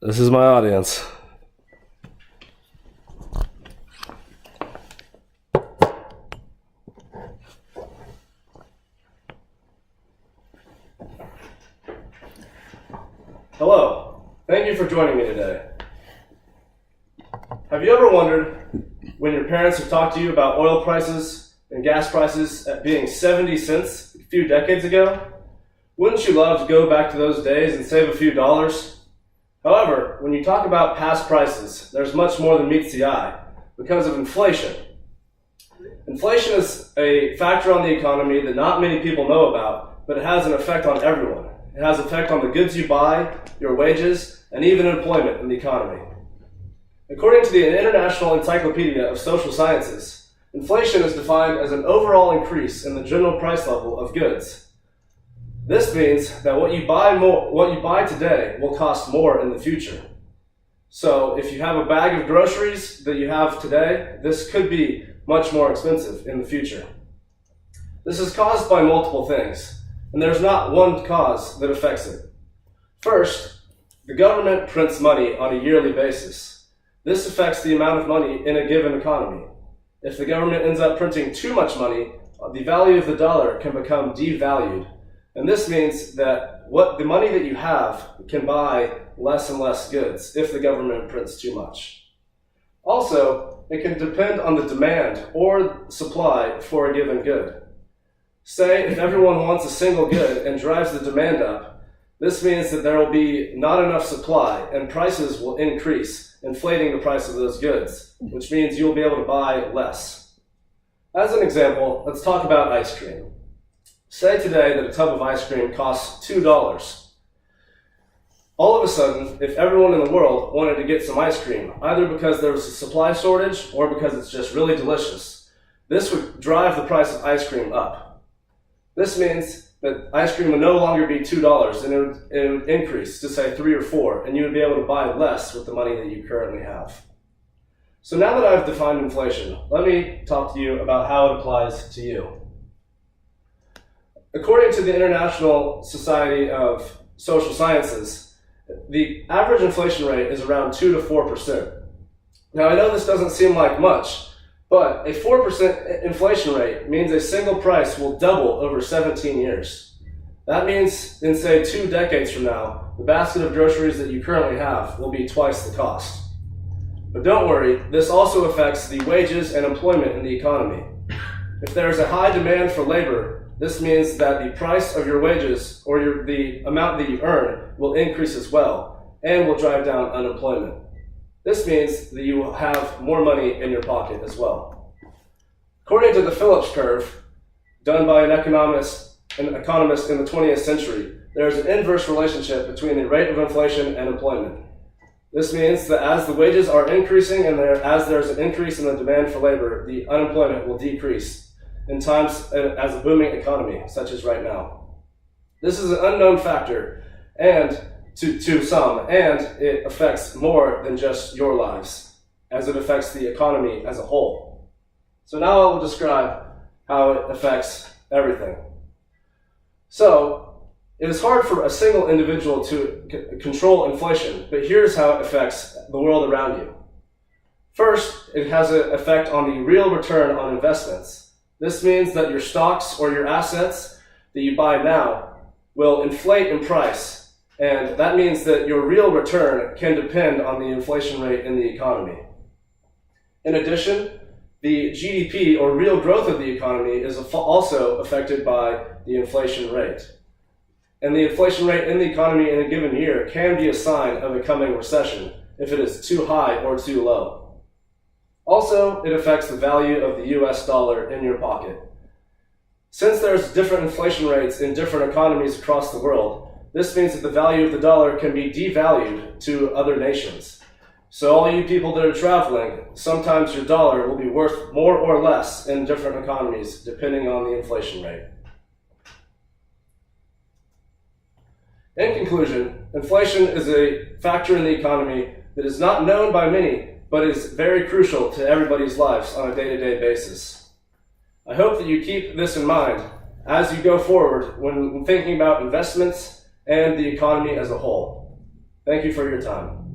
This is my audience. Hello, thank you for joining me today. Have you ever wondered when your parents have talked to you about oil prices and gas prices at being 70 cents a few decades ago? Wouldn't you love to go back to those days and save a few dollars? However, when you talk about past prices, there's much more than meets the eye because of inflation. Inflation is a factor on the economy that not many people know about, but it has an effect on everyone. It has an effect on the goods you buy, your wages, and even employment in the economy. According to the International Encyclopedia of Social Sciences, inflation is defined as an overall increase in the general price level of goods. This means that what you buy today will cost more in the future. So if you have a bag of groceries that you have today, this could be much more expensive in the future. This is caused by multiple things, and there's not one cause that affects it. First, the government prints money on a yearly basis. This affects the amount of money in a given economy. If the government ends up printing too much money, the value of the dollar can become devalued. And this means that the money that you have can buy less and less goods if the government prints too much. Also, it can depend on the demand or supply for a given good. Say if everyone wants a single good and drives the demand up, this means that there will be not enough supply and prices will increase, inflating the price of those goods, which means you'll be able to buy less. As an example, let's talk about ice cream. Say today that a tub of ice cream costs $2. All of a sudden, if everyone in the world wanted to get some ice cream, either because there was a supply shortage or because it's just really delicious, this would drive the price of ice cream up. This means that ice cream would no longer be $2 and it would increase to say $3 or $4, and you would be able to buy less with the money that you currently have. So now that I've defined inflation, let me talk to you about how it applies to you. According to the International Society of Social Sciences, the average inflation rate is around 2 to 4%. Now I know this doesn't seem like much, but a 4% inflation rate means a single price will double over 17 years. That means in say 2 decades from now, the basket of groceries that you currently have will be twice the cost. But don't worry, this also affects the wages and employment in the economy. If there is a high demand for labor, this means that the price of your wages or the amount that you earn will increase as well and will drive down unemployment. This means that you will have more money in your pocket as well. According to the Phillips curve, done by an economist in the 20th century, there is an inverse relationship between the rate of inflation and employment. This means that as the wages are increasing and as there's an increase in the demand for labor, the unemployment will decrease in times as a booming economy, such as right now. This is an unknown factor and to some, and it affects more than just your lives, as it affects the economy as a whole. So now I will describe how it affects everything. So, it is hard for a single individual to control inflation, but here's how it affects the world around you. First, it has an effect on the real return on investments. This means that your stocks or your assets that you buy now will inflate in price, and that means that your real return can depend on the inflation rate in the economy. In addition, the GDP or real growth of the economy is also affected by the inflation rate. And the inflation rate in the economy in a given year can be a sign of a coming recession if it is too high or too low. Also, it affects the value of the US dollar in your pocket. Since there's different inflation rates in different economies across the world, this means that the value of the dollar can be devalued to other nations. So all you people that are traveling, sometimes your dollar will be worth more or less in different economies depending on the inflation rate. In conclusion, inflation is a factor in the economy that is not known by many, but is very crucial to everybody's lives on a day-to-day basis. I hope that you keep this in mind as you go forward when thinking about investments and the economy as a whole. Thank you for your time.